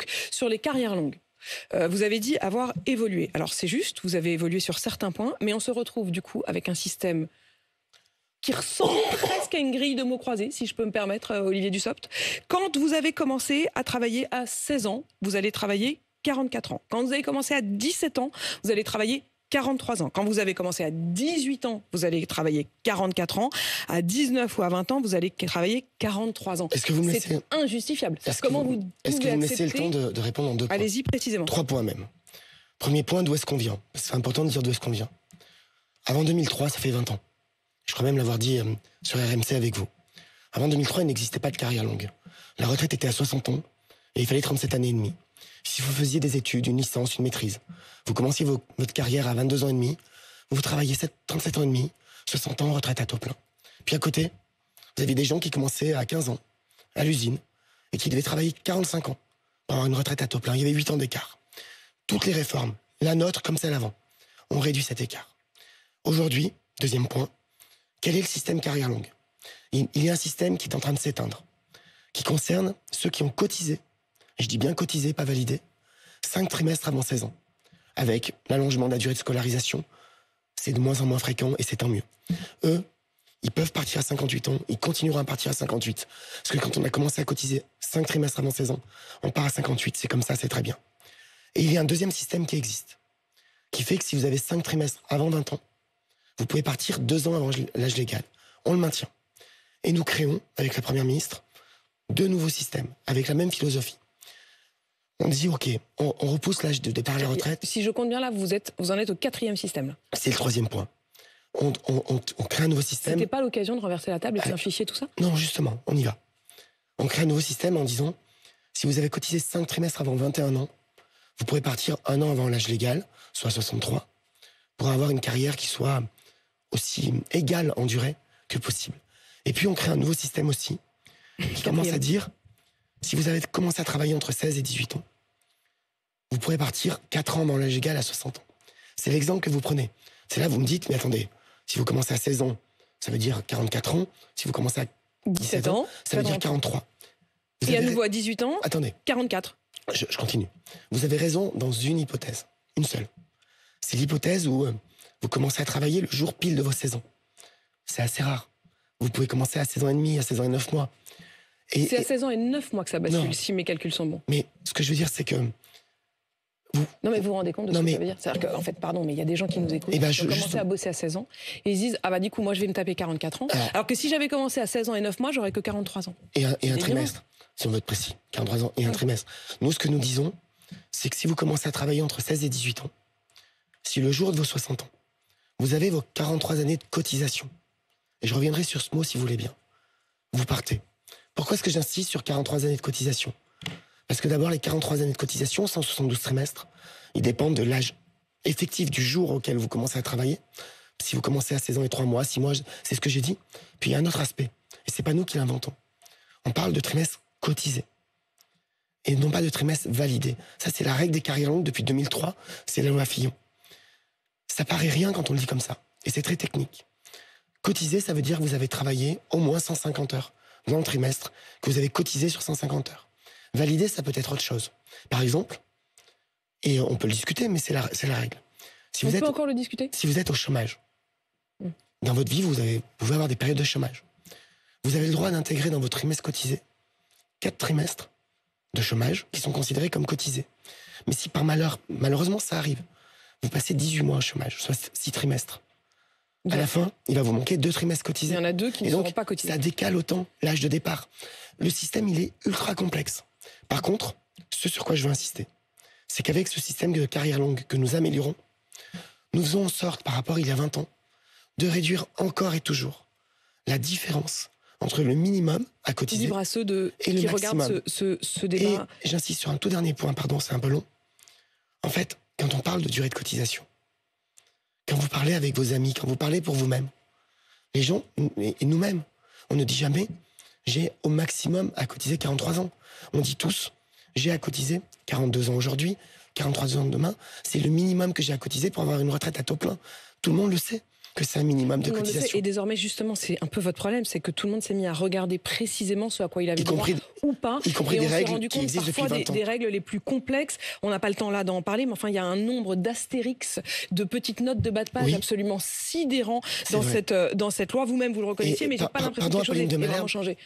Donc, sur les carrières longues, vous avez dit avoir évolué. Alors, c'est juste, vous avez évolué sur certains points, mais on se retrouve du coup avec un système qui ressemble presque à une grille de mots croisés, si je peux me permettre, Olivier Dussopt. Quand vous avez commencé à travailler à 16 ans, vous allez travailler 44 ans. Quand vous avez commencé à 17 ans, vous allez travailler 43 ans. Quand vous avez commencé à 18 ans, vous allez travailler 44 ans. À 19 ou à 20 ans, vous allez travailler 43 ans. Est-ce que vous me laissez... C'est injustifiable. Comment vous Est-ce que vous me laissez le temps de répondre en 2 points? Allez-y précisément. 3 points même. Premier point, d'où est-ce qu'on vient? C'est important de dire d'où est-ce qu'on vient. Avant 2003, ça fait 20 ans. Je crois même l'avoir dit sur RMC avec vous. Avant 2003, il n'existait pas de carrière longue. La retraite était à 60 ans et il fallait 37 années et demie. Si vous faisiez des études, une licence, une maîtrise, vous commenciez votre carrière à 22 ans et demi, vous travaillez 37 ans et demi, 60 ans, retraite à taux plein. Puis à côté, vous aviez des gens qui commençaient à 15 ans, à l'usine, et qui devaient travailler 45 ans pour avoir une retraite à taux plein. Il y avait 8 ans d'écart. Toutes les réformes, la nôtre comme celle avant, ont réduit cet écart. Aujourd'hui, deuxième point, quel est le système carrière longue? Il y a un système qui est en train de s'éteindre, qui concerne ceux qui ont cotisé, et je dis bien cotisé, pas validé, 5 trimestres avant 16 ans. Avec l'allongement de la durée de scolarisation, c'est de moins en moins fréquent et c'est tant mieux. Eux, ils peuvent partir à 58 ans, ils continueront à partir à 58. Parce que quand on a commencé à cotiser 5 trimestres avant 16 ans, on part à 58, c'est comme ça, c'est très bien. Et il y a un deuxième système qui existe, qui fait que si vous avez 5 trimestres avant 20 ans, vous pouvez partir 2 ans avant l'âge légal. On le maintient. Et nous créons, avec la Première ministre, 2 nouveaux systèmes, avec la même philosophie. On dit, OK, on repousse l'âge de départ à la retraite. Si je compte bien là, vous en êtes au 4e système. Là. C'est le 3e point. On crée un nouveau système. C'était pas l'occasion de renverser la table et de simplifier tout ça? Non, justement, on y va. On crée un nouveau système en disant, si vous avez cotisé 5 trimestres avant 21 ans, vous pourrez partir 1 an avant l'âge légal, soit 63, pour avoir une carrière qui soit aussi égale en durée que possible. Et puis on crée un nouveau système aussi, qui commence à dire, si vous avez commencé à travailler entre 16 et 18 ans, vous pourrez partir 4 ans avant l'âge légal à 60 ans. C'est l'exemple que vous prenez. C'est là, vous me dites, mais attendez, si vous commencez à 16 ans, ça veut dire 44 ans. Si vous commencez à 17 ans, ça veut dire 43. Et à nouveau à 18 ans, attendez, 44. Je continue. Vous avez raison dans une hypothèse, une seule. C'est l'hypothèse où vous commencez à travailler le jour pile de vos 16 ans. C'est assez rare. Vous pouvez commencer à 16 ans et demi, à 16 ans et 9 mois. C'est à 16 ans et 9 mois que ça bascule, si mes calculs sont bons. Mais ce que je veux dire, c'est que... Non, mais vous vous rendez compte de ce que ça veut dire? C'est-à-dire qu'en fait, pardon, mais il y a des gens qui nous écoutent, qui ont commencé à bosser à 16 ans, et ils se disent, ah bah du coup, moi je vais me taper 44 ans, alors que si j'avais commencé à 16 ans et 9 mois, j'aurais que 43 ans. Et un trimestre, si on veut être précis, 43 ans et un trimestre. Nous, ce que nous disons, c'est que si vous commencez à travailler entre 16 et 18 ans, si le jour de vos 60 ans, vous avez vos 43 années de cotisation, et je reviendrai sur ce mot si vous voulez bien, vous partez. Pourquoi est-ce que j'insiste sur 43 années de cotisation? Parce que d'abord, les 43 années de cotisation, 172 trimestres, ils dépendent de l'âge effectif du jour auquel vous commencez à travailler. Si vous commencez à 16 ans et 3 mois, 6 mois, c'est ce que j'ai dit. Puis il y a un autre aspect, et c'est pas nous qui l'inventons. On parle de trimestres cotisés, et non pas de trimestres validés. Ça, c'est la règle des carrières longues depuis 2003, c'est la loi Fillon. Ça paraît rien quand on le dit comme ça, et c'est très technique. Cotiser, ça veut dire que vous avez travaillé au moins 150 heures dans le trimestre, que vous avez cotisé sur 150 heures. Valider, ça peut être autre chose. Par exemple, et on peut le discuter, mais c'est la règle. Si on peut encore le discuter? Si vous êtes au chômage, dans votre vie, vous pouvez avoir des périodes de chômage. Vous avez le droit d'intégrer dans votre trimestre cotisé 4 trimestres de chômage qui sont considérés comme cotisés. Mais si par malheur, malheureusement ça arrive, vous passez 18 mois au chômage, soit 6 trimestres. À la fin, il va vous manquer 2 trimestres cotisés. Il y en a 2 qui ne seront pas cotisés. Ça décale autant l'âge de départ. Le système, il est ultra complexe. Par contre, ce sur quoi je veux insister, c'est qu'avec ce système de carrière longue que nous améliorons, nous faisons en sorte, par rapport à il y a 20 ans, de réduire encore et toujours la différence entre le minimum à cotiser à ceux et le qui maximum. Regardent ce débat. Et j'insiste sur un tout dernier point, pardon, c'est un peu long. En fait, quand on parle de durée de cotisation, quand vous parlez avec vos amis, quand vous parlez pour vous-même, les gens, et nous-mêmes, on ne dit jamais « j'ai au maximum à cotiser 43 ans ». On dit tous « j'ai à cotiser 42 ans aujourd'hui, 43 ans demain, c'est le minimum que j'ai à cotiser pour avoir une retraite à taux plein ». Tout le monde le sait. que c'est un minimum de Tout le monde le sait. cotisation. Et désormais, justement, c'est un peu votre problème, c'est que tout le monde s'est mis à regarder précisément ce à quoi il avait droit ou pas. Y compris et des on s'est règles rendu qui compte existent depuis parfois 20 ans. des règles les plus complexes. On n'a pas le temps là d'en parler, mais enfin, il y a un nombre d'astérix, de petites notes de bas de page absolument sidérant dans cette loi. Vous-même, vous le reconnaissiez, mais j'ai pas l'impression que quelque chose ait vraiment changé.